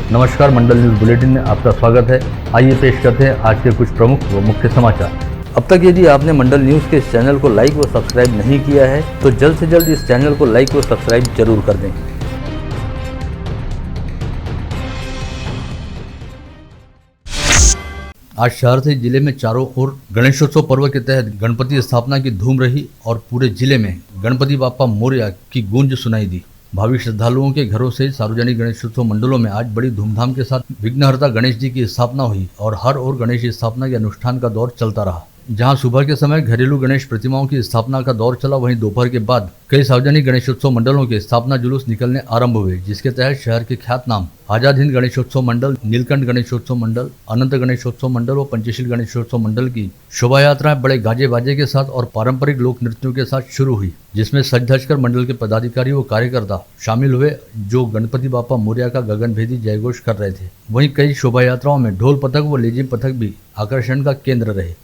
नमस्कार, मंडल news bulletin में आपका स्वागत है। आइए पेश करते हैं आज के कुछ प्रमुख व मुख्य समाचार। अब तक यदि आपने मंडल न्यूज के इस चैनल को लाइक व सब्सक्राइब नहीं किया है तो जल्द से जल्द इस चैनल को लाइक व सब्सक्राइब जरूर कर दें। आज शहर से जिले में चारों ओर गणेशोत्सव पर्व के तहत गणपति स्थापना की धूम रही और पूरे जिले में गणपति बाप्पा मोरया की गूंज सुनाई दी। भावी श्रद्धालुओं के घरों से सार्वजनिक गणेशोत्सव मंडलों में आज बड़ी धूमधाम के साथ विघ्नहर्ता गणेश जी की स्थापना हुई और हर ओर गणेश स्थापना के अनुष्ठान का दौर चलता रहा। जहां सुबह के समय घरेलू गणेश प्रतिमाओं की स्थापना का दौर चला, वहीं दोपहर के बाद कई सार्वजनिक गणेशोत्सव मंडलों के स्थापना जुलूस निकलने आरंभ हुए, जिसके तहत शहर के ख्यात नाम आजाद हिंद गणेशोत्सव मंडल, नीलकंठ गणेशोत्सव मंडल, अनंत गणेशोत्सव मंडल और पंचशील गणेशोत्सव मंडल की शोभा यात्राएं बड़े गाजे बाजे के साथ और पारंपरिक लोक नृत्यों के साथ शुरू हुई, जिसमें सज धज कर मंडल के पदाधिकारी व कार्यकर्ता शामिल हुए, जो गणपति बाप्पा मोरया का गगनभेदी जयघोष कर रहे थे। वहीं कई शोभा यात्राओं में ढोल पथक व लेजिम पथक भी आकर्षण का केंद्र रहे।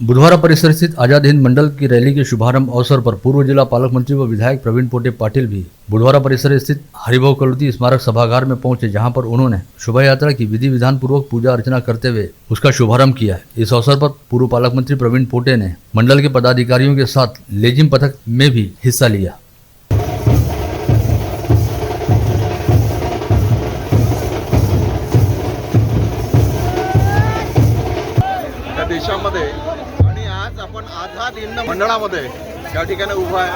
बुधवारा परिसर स्थित आजाद हिंद मंडल की रैली के शुभारंभ अवसर पर पूर्व जिला पालक मंत्री व विधायक प्रवीण पोटे पाटिल भी बुधवारा परिसर स्थित हरिभाऊ कलुती स्मारक सभागार में पहुंचे, जहां पर उन्होंने शोभा यात्रा की विधि विधान पूर्वक पूजा अर्चना करते हुए उसका शुभारंभ किया। इस अवसर पर पूर्व पालक मंत्री प्रवीण पोटे ने मंडल के पदाधिकारियों के साथ लेजिम पथक में भी हिस्सा लिया। देशामध्ये आणि आज आपण आझाद हिंद मंडळामध्ये या ठिकाणी उभा आहे।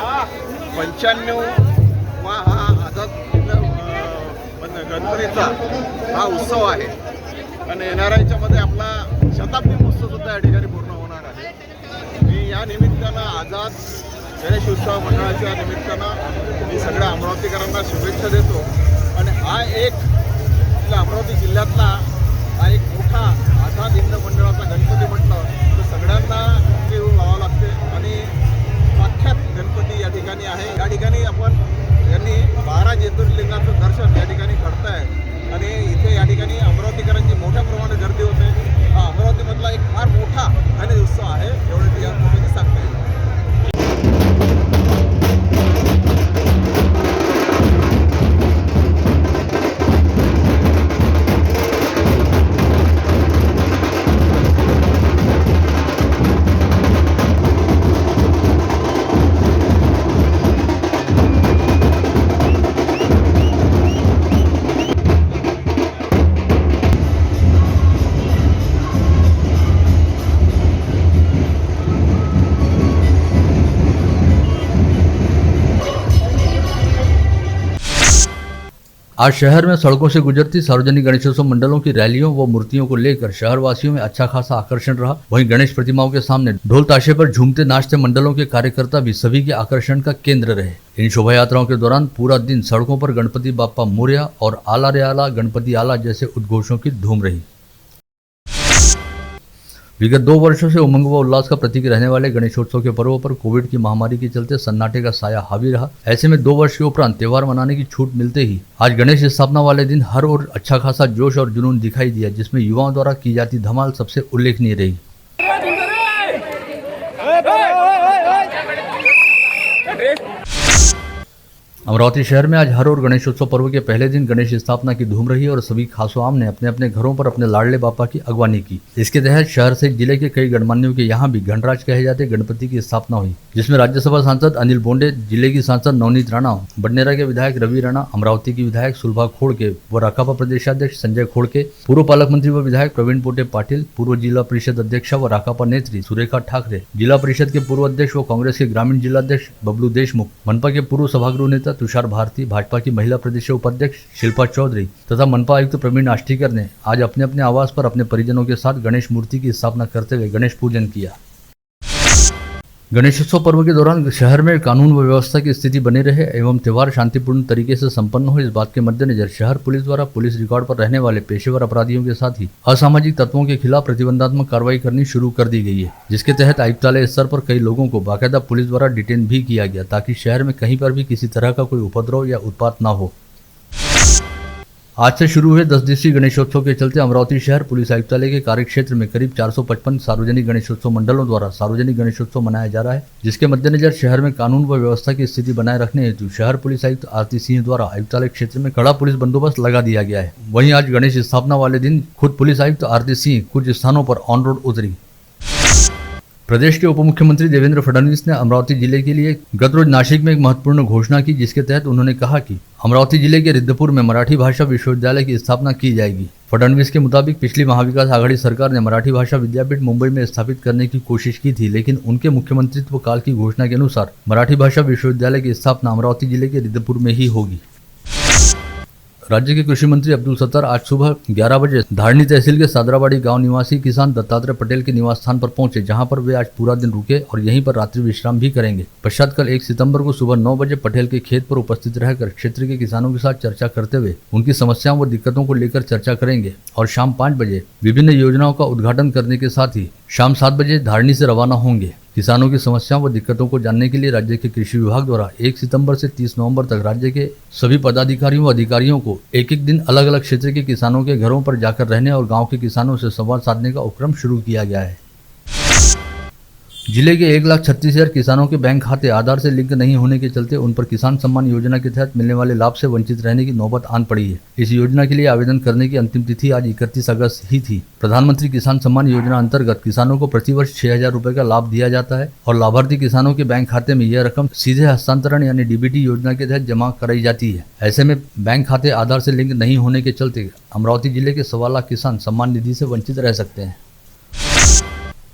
95वा हा आझाद हिंद गणपतीचा हा उत्सव आहे आणि येणाऱ्या याच्यामध्ये आपला शताब्दी महोत्सव सुद्धा या ठिकाणी पूर्ण होणार आहे। मी या निमित्तानं आझाद गणेश उत्सव मंडळाच्या निमित्तानं मी सगळ्या अमरावतीकरांना शुभेच्छा देतो आणि हा एक आपल्या अमरावती जिल्ह्यातला हा एक मोठा आझाद हिंद मंडळाचा गणपती म्हटलं तर सगळ्यांना येऊन लावावं लागते आणि साक्षात गणपती या ठिकाणी आहे। या ठिकाणी आपण यांनी 12 ज्योतिर्लिंगाचं दर्शन या ठिकाणी करत आहे आणि इथे या ठिकाणी अमरावतीकरांची मोठ्या प्रमाणात गर्दी होते। हा अमरावतीमधला एक फार मोठा गणेश उत्सव आहे, एवढे या ठिकाणी सांगता येईल। आज शहर में सड़कों से गुजरती सार्वजनिक गणेशोत्सव मंडलों की रैलियों व मूर्तियों को लेकर शहरवासियों में अच्छा खासा आकर्षण रहा। वहीं गणेश प्रतिमाओं के सामने ढोल ताशे पर झूमते नाचते मंडलों के कार्यकर्ता भी सभी के आकर्षण का केंद्र रहे। इन शोभा यात्राओं के दौरान पूरा दिन सड़कों पर गणपति बाप्पा मोरया और आला रे आला गणपति आला जैसे उद्घोषों की धूम रही। विगत 2 वर्षों से उमंग व उल्लास का प्रतीक रहने वाले गणेशोत्सव के पर्व पर कोविड की महामारी के चलते सन्नाटे का साया हावी रहा। ऐसे में 2 वर्ष के उपरांत त्योहार मनाने की छूट मिलते ही आज गणेश स्थापना वाले दिन हर ओर अच्छा खासा जोश और जुनून दिखाई दिया, जिसमें युवाओं द्वारा की जाती धमाल सबसे उल्लेखनीय रही। अमरावती शहर में आज हर और गणेशोत्सव पर्व के पहले दिन गणेश स्थापना की धूम रही और सभी खासोआम ने अपने अपने घरों पर अपने लाडले बापा की अगवानी की। इसके तहत शहर से जिले के कई गणमान्यों के यहाँ भी गणराज कहे जाते गणपति की स्थापना हुई, जिसमें राज्यसभा सांसद अनिल बोंडे, जिले की सांसद नवनीत राणा, बडनेरा के विधायक रवि राणा, अमरावती की विधायक सुलभा खोड़के व राकापा प्रदेशाध्यक्ष संजय खोड़के, पूर्व पालक मंत्री व विधायक प्रवीण पोटे पाटिल, पूर्व जिला परिषद अध्यक्ष व राकापा नेत्री सुरेखा ठाकरे, जिला परिषद के पूर्व अध्यक्ष व कांग्रेस के ग्रामीण जिलाध्यक्ष बबलू देशमुख, मनपा के पूर्व सभागृह नेता तुषार भारती, भाजपा की महिला प्रदेश उपाध्यक्ष शिल्पा चौधरी तथा मनपा आयुक्त प्रवीण आष्टीकर ने आज अपने अपने आवास पर अपने परिजनों के साथ गणेश मूर्ति की स्थापना करते हुए गणेश पूजन किया। गणेशोत्सव पर्व के दौरान शहर में कानून व व्यवस्था की स्थिति बनी रहे एवं त्योहार शांतिपूर्ण तरीके से संपन्न हो, इस बात के मद्देनजर शहर पुलिस द्वारा पुलिस रिकॉर्ड पर रहने वाले पेशेवर अपराधियों के साथ ही असामाजिक तत्वों के खिलाफ प्रतिबंधात्मक कार्रवाई करनी शुरू कर दी गई है, जिसके तहत आयुक्तालय स्तर पर कई लोगों को बाकायदा पुलिस द्वारा डिटेन भी किया गया ताकि शहर में कहीं पर भी किसी तरह का कोई उपद्रव या उत्पात न हो। आज से शुरू हुए 10 दिवसीय गणेशोत्सव के चलते अमरावती शहर पुलिस आयुक्तालय के कार्यक्षेत्र में करीब 455 सार्वजनिक गणेशोत्सव मंडलों द्वारा सार्वजनिक गणेशोत्सव मनाया जा रहा है, जिसके मद्देनजर शहर में कानून व व्यवस्था की स्थिति बनाए रखने हेतु शहर पुलिस आयुक्त आरती सिंह द्वारा आयुक्तालय क्षेत्र में कड़ा पुलिस बंदोबस्त लगा दिया गया है। वहीं आज गणेश स्थापना वाले दिन खुद पुलिस आयुक्त आरती सिंह कुछ स्थानों पर ऑन रोड उतरी। प्रदेश के उप मुख्यमंत्री देवेंद्र फडणवीस ने अमरावती जिले के लिए गत रोज नासिक में एक महत्वपूर्ण घोषणा की, जिसके तहत उन्होंने कहा कि अमरावती जिले के रिद्धपुर में मराठी भाषा विश्वविद्यालय की स्थापना की जाएगी। फडणवीस के मुताबिक पिछली महाविकास आघाड़ी सरकार ने मराठी भाषा विद्यापीठ मुंबई में स्थापित करने की कोशिश की थी, लेकिन उनके मुख्यमंत्रित्व काल की घोषणा के अनुसार मराठी भाषा विश्वविद्यालय की स्थापना अमरावती जिले के रिद्धपुर में ही होगी। राज्य के कृषि मंत्री अब्दुल सत्तार आज सुबह 11 बजे धारनी तहसील के सादराबाड़ी गांव निवासी किसान दत्तात्रेय पटेल के निवास स्थान पर पहुंचे, जहां पर वे आज पूरा दिन रुके और यहीं पर रात्रि विश्राम भी करेंगे। पश्चात कल 1 सितंबर को सुबह 9 बजे पटेल के खेत पर उपस्थित रहकर क्षेत्र के किसानों के साथ चर्चा करते हुए उनकी समस्याओं व दिक्कतों को लेकर चर्चा करेंगे और शाम 5 बजे विभिन्न योजनाओं का उद्घाटन करने के साथ ही शाम 7 बजे धारनी से रवाना होंगे। किसानों की समस्याओं व दिक्कतों को जानने के लिए राज्य के कृषि विभाग द्वारा 1 सितंबर से 30 नवंबर तक राज्य के सभी पदाधिकारियों व अधिकारियों को एक एक दिन अलग अलग क्षेत्र के किसानों के घरों पर जाकर रहने और गांव के किसानों से संवाद साधने का उपक्रम शुरू किया गया है। जिले के 1,36,000 किसानों के बैंक खाते आधार से लिंक नहीं होने के चलते उन पर किसान सम्मान योजना के तहत मिलने वाले लाभ से वंचित रहने की नौबत आन पड़ी है। इस योजना के लिए आवेदन करने की अंतिम तिथि आज 31 अगस्त ही थी। प्रधानमंत्री किसान सम्मान योजना अंतर्गत किसानों को प्रतिवर्ष 6,000 रुपए का लाभ दिया जाता है और लाभार्थी किसानों के बैंक खाते में यह रकम सीधे हस्तांतरण यानी डीबीटी योजना के तहत जमा कराई जाती है। ऐसे में बैंक खाते आधार से लिंक नहीं होने के चलते अमरावती जिले के 1.25 लाख किसान सम्मान निधि से वंचित रह सकते हैं।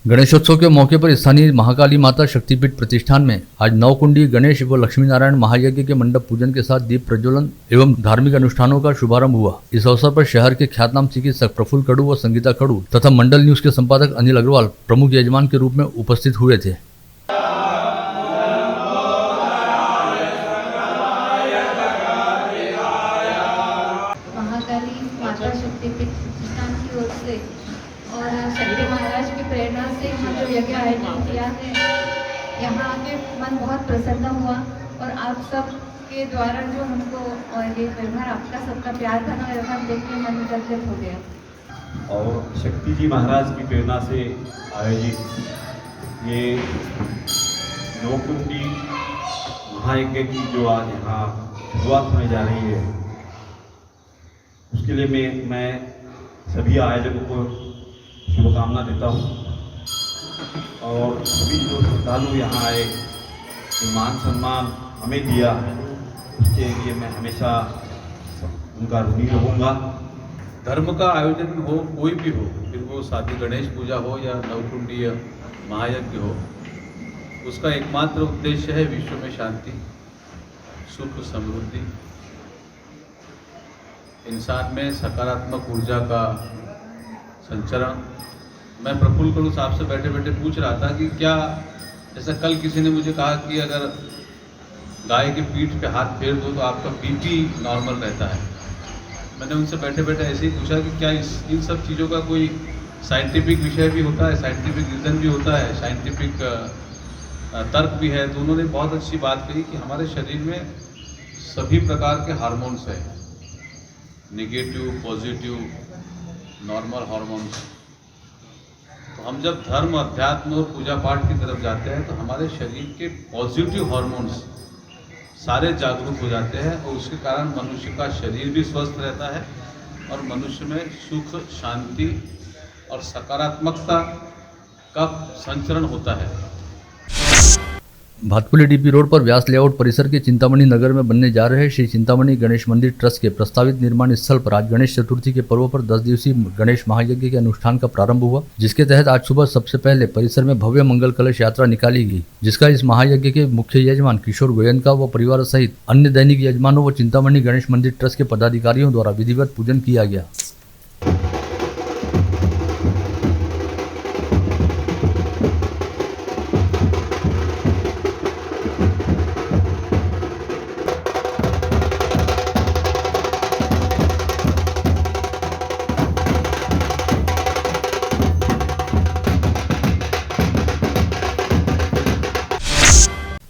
गणेशोत्सव के मौके पर स्थानीय महाकाली माता शक्तिपीठ प्रतिष्ठान में आज 9 कुंडी गणेश व लक्ष्मी नारायण महायज्ञ के मंडप पूजन के साथ दीप प्रज्वलन एवं धार्मिक अनुष्ठानों का शुभारंभ हुआ। इस अवसर पर शहर के ख्यातनाम चिकित्सक प्रफुल्ल कडू व संगीता कडू तथा मंडल न्यूज के संपादक अनिल अग्रवाल प्रमुख यजमान के रूप में उपस्थित हुए थे। महाकाली माता शक्तिपीठ प्रतिष्ठान की ओर से और शक्ति महाराज की प्रेरणा से यहाँ जो यज्ञ आयोजन किया है, यहाँ आके मन बहुत प्रसन्न हुआ और आप सब के द्वारा जो हमको और ये व्यवहार आपका सबका प्यार भरा व्यवहार देख के मन गदगद हो गया। और शक्ति जी महाराज की प्रेरणा से आयोजित ये 9 कुंडी महायज्ञ की जो आज यहाँ शुरुआत होने जा रही है, उसके लिए मैं सभी आयोजकों को शुभकामना देता हूँ और सभी जो श्रद्धालु यहाँ आए, जो मान सम्मान हमें दिया, उसके लिए मैं हमेशा उनका ऋणी रहूँगा। धर्म का आयोजन हो, कोई भी हो, फिर वो साधी गणेश पूजा हो या नवकुंडीय महायज्ञ हो, उसका एकमात्र उद्देश्य है विश्व में शांति, सुख, समृद्धि, इंसान में सकारात्मक ऊर्जा का संचरण। मैं प्रफुल्ल कडू साहब से बैठे बैठे पूछ रहा था कि क्या, जैसा कल किसी ने मुझे कहा कि अगर गाय के पीठ पे हाथ फेर दो तो आपका बीपी नॉर्मल रहता है। मैंने उनसे बैठे बैठे ऐसे ही पूछा कि क्या इन सब चीज़ों का कोई साइंटिफिक विषय भी होता है, साइंटिफिक रीज़न भी होता है, साइंटिफिक तर्क भी है। तो उन्होंने बहुत अच्छी बात कही कि हमारे शरीर में सभी प्रकार के हार्मोन्स हैं, नेगेटिव, पॉजिटिव, नॉर्मल हार्मोन्स। तो हम जब धर्म, अध्यात्म और पूजा पाठ की तरफ जाते हैं तो हमारे शरीर के पॉजिटिव हार्मोन्स सारे जागरूक हो जाते हैं और उसके कारण मनुष्य का शरीर भी स्वस्थ रहता है और मनुष्य में सुख, शांति और सकारात्मकता का संचरण होता है। भातकुली डीपी रोड पर व्यास लेआउट परिसर के चिंतामणि नगर में बनने जा रहे श्री चिंतामणि गणेश मंदिर ट्रस्ट के प्रस्तावित निर्माण स्थल पर आज गणेश चतुर्थी के पर्व पर 10 दिवसीय गणेश महायज्ञ के अनुष्ठान का प्रारंभ हुआ, जिसके तहत आज सुबह सबसे पहले परिसर में भव्य मंगल कलश यात्रा निकाली गई, जिसका इस महायज्ञ के मुख्य यजमान किशोर गोयनका व परिवार सहित अन्य दैनिक यजमानों व चिंतामणि गणेश मंदिर ट्रस्ट के पदाधिकारियों द्वारा विधिवत पूजन किया गया।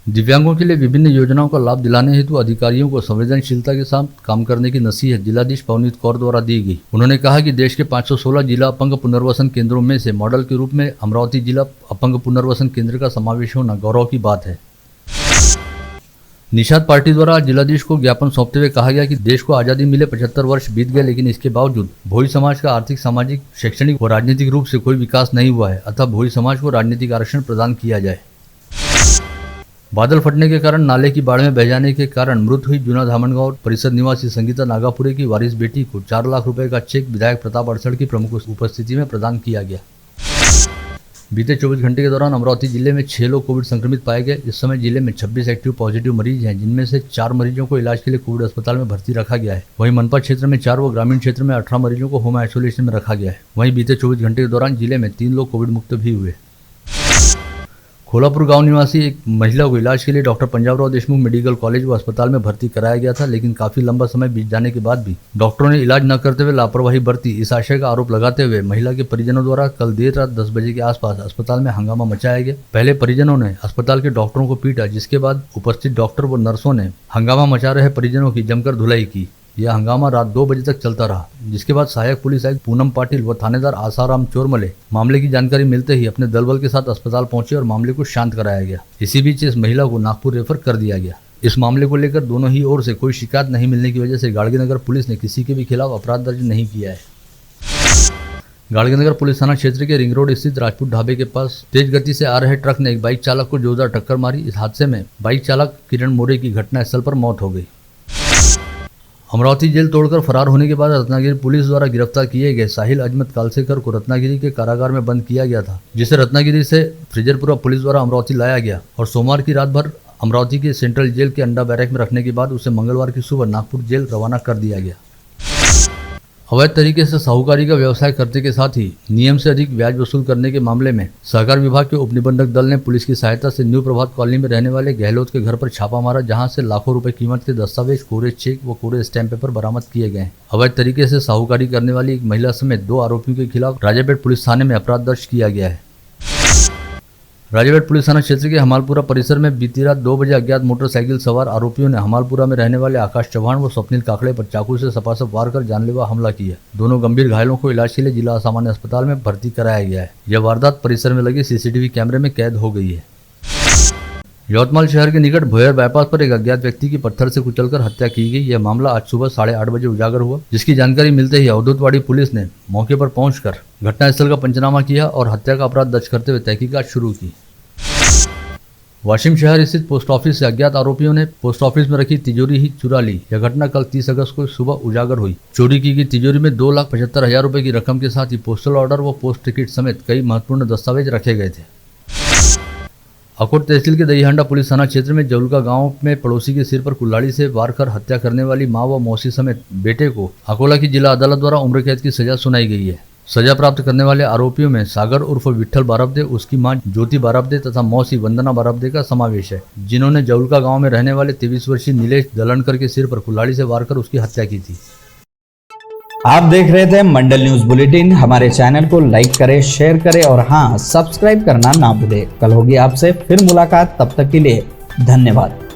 दिव्यांगों के लिए विभिन्न योजनाओं का लाभ दिलाने हेतु अधिकारियों को संवेदनशीलता के साथ काम करने की नसीहत जिलाधीश पवनीत कौर द्वारा दी गई। उन्होंने कहा कि देश के 516 जिला अपंग पुनर्वसन केंद्रों में से मॉडल के रूप में अमरावती जिला अपंग पुनर्वसन केंद्र का समावेश होना गौरव की बात है। निषाद पार्टी द्वारा आज जिलाधीश को ज्ञापन सौंपते हुए कहा गया कि देश को आजादी मिले 75 वर्ष बीत गए, लेकिन इसके बावजूद भोई समाज का आर्थिक, सामाजिक, शैक्षणिक व राजनीतिक रूप से कोई विकास नहीं हुआ है, अतः भोई समाज को राजनीतिक आरक्षण प्रदान किया जाए। बादल फटने के कारण नाले की बाढ़ में बह जाने के कारण मृत हुई जूना धामनगांव परिसर निवासी संगीता नागापुरे की वारिस बेटी को 4 लाख रुपए का चेक विधायक प्रताप अड़सड़ की प्रमुख उपस्थिति में प्रदान किया गया। बीते 24 घंटे के दौरान अमरावती जिले में 6 लोग कोविड संक्रमित पाए गए। इस समय जिले में 26 एक्टिव पॉजिटिव मरीज हैं, जिनमें से 4 मरीजों को इलाज के लिए कोविड अस्पताल में भर्ती रखा गया है। वहीं मनपा क्षेत्र में 4 व ग्रामीण क्षेत्र में 18 मरीजों को होम आइसोलेशन में रखा गया है। वहीं बीते 24 घंटे के दौरान जिले में 3 लोग कोविड मुक्त भी हुए। खोलापुर गांव निवासी एक महिला को इलाज के लिए doctor Panjabrao Deshmukh medical college व अस्पताल में भर्ती कराया गया था, लेकिन काफी लंबा समय बीत जाने के बाद भी डॉक्टरों ने इलाज न करते हुए लापरवाही बरती, इस आशय का आरोप लगाते हुए महिला के परिजनों द्वारा कल देर रात 10 बजे के आसपास अस्पताल में हंगामा मचाया गया। पहले परिजनों ने अस्पताल के डॉक्टरों को पीटा, जिसके बाद उपस्थित डॉक्टर व नर्सों ने हंगामा मचा रहे परिजनों की जमकर धुलाई की। यह हंगामा रात 2 बजे तक चलता रहा, जिसके बाद सहायक पुलिस आयुक्त पूनम पाटिल व थानेदार आसाराम चोरमले मामले की जानकारी मिलते ही अपने दलबल के साथ अस्पताल पहुंचे और मामले को शांत कराया गया। इसी बीच इस महिला को नागपुर रेफर कर दिया गया। इस मामले को लेकर दोनों ही ओर से कोई शिकायत नहीं मिलने की वजह से गाड़गीनगर पुलिस ने किसी के भी खिलाफ अपराध दर्ज नहीं किया है। गाड़गीनगर पुलिस थाना क्षेत्र के रिंग रोड स्थित राजपूत ढाबे के पास तेज गति से आ रहे ट्रक ने एक बाइक चालक को जोरदार टक्कर मारी। इस हादसे में बाइक चालक किरण मोरे की घटनास्थल पर मौत हो गई। अमरावती जेल तोड़कर फरार होने के बाद रत्नागिरी पुलिस द्वारा गिरफ्तार किए गए साहिल अजमत कालसेकर को रत्नागिरी के कारागार में बंद किया गया था, जिसे रत्नागिरी से फ्रिजरपुरा पुलिस द्वारा अमरावती लाया गया और सोमवार की रात भर अमरावती के सेंट्रल जेल के अंडा बैरक में रखने के बाद उसे मंगलवार की सुबह नागपुर जेल रवाना कर दिया गया। अवैध तरीके से साहूकारी का व्यवसाय करने के साथ ही नियम से अधिक ब्याज वसूल करने के मामले में सहकार विभाग के उप निबंधक दल ने पुलिस की सहायता से न्यू प्रभात कॉलोनी में रहने वाले गहलोत के घर पर छापा मारा, जहां से लाखों रुपए कीमत के दस्तावेज, कोरे चेक व कोरे स्टैम्प पेपर बरामद किए गए। अवैध तरीके से साहूकारी करने वाली एक महिला समेत 2 आरोपियों के खिलाफ राजापेट पुलिस थाने में अपराध दर्ज किया गया है। राजापेट पुलिस थाना क्षेत्र के हमालपुरा परिसर में बीती रात 2 बजे अज्ञात मोटरसाइकिल सवार आरोपियों ने हमालपुरा में रहने वाले आकाश चौहान व स्वप्निल काकड़े पर चाकू से सपासप वार कर जानलेवा हमला किया। दोनों गंभीर घायलों को इलाज के लिए जिला सामान्य अस्पताल में भर्ती कराया गया है। यह वारदात परिसर में लगे सीसीटीवी कैमरे में कैद हो गई है। यवतमाल शहर के निकट भोयर बाईपास पर एक अज्ञात व्यक्ति की पत्थर से कुचलकर हत्या की गई। यह मामला आज सुबह 8:30 बजे उजागर हुआ, जिसकी जानकारी मिलते ही अवधूतवाड़ी पुलिस ने मौके पर पहुंचकर घटनास्थल का पंचनामा किया और हत्या का अपराध दर्ज करते हुए तहकीकात शुरू की। वाशिम शहर स्थित पोस्ट ऑफिस से अज्ञात आरोपियों ने पोस्ट ऑफिस में रखी तिजोरी ही चुरा ली। यह घटना कल 30 अगस्त को सुबह उजागर हुई। चोरी की गई तिजोरी में 2,75,000 रुपए की रकम के साथ ही पोस्टल ऑर्डर व पोस्ट टिकट समेत कई महत्वपूर्ण दस्तावेज रखे गए थे। अकोट तहसील के दहीहांडा पुलिस थाना क्षेत्र में जौलका गांव में पड़ोसी के सिर पर कुल्हाड़ी से वार कर हत्या करने वाली मां व मौसी समेत बेटे को अकोला की जिला अदालत द्वारा उम्र कैद की सजा सुनाई गई है। सजा प्राप्त करने वाले आरोपियों में सागर उर्फ विट्ठल बारबदे, उसकी मां ज्योति बारबदे तथा मौसी वंदना बारबदे का समावेश है, जिन्होंने जौलका गांव में रहने वाले 23 वर्षीय नीलेश दलनकर के सिर पर कुल्हाड़ी से वार कर उसकी हत्या की थी। आप देख रहे थे मंडल न्यूज बुलेटिन। हमारे चैनल को लाइक करें, शेयर करें और हाँ, सब्सक्राइब करना ना भूलें। कल होगी आपसे फिर मुलाकात, तब तक के लिए धन्यवाद।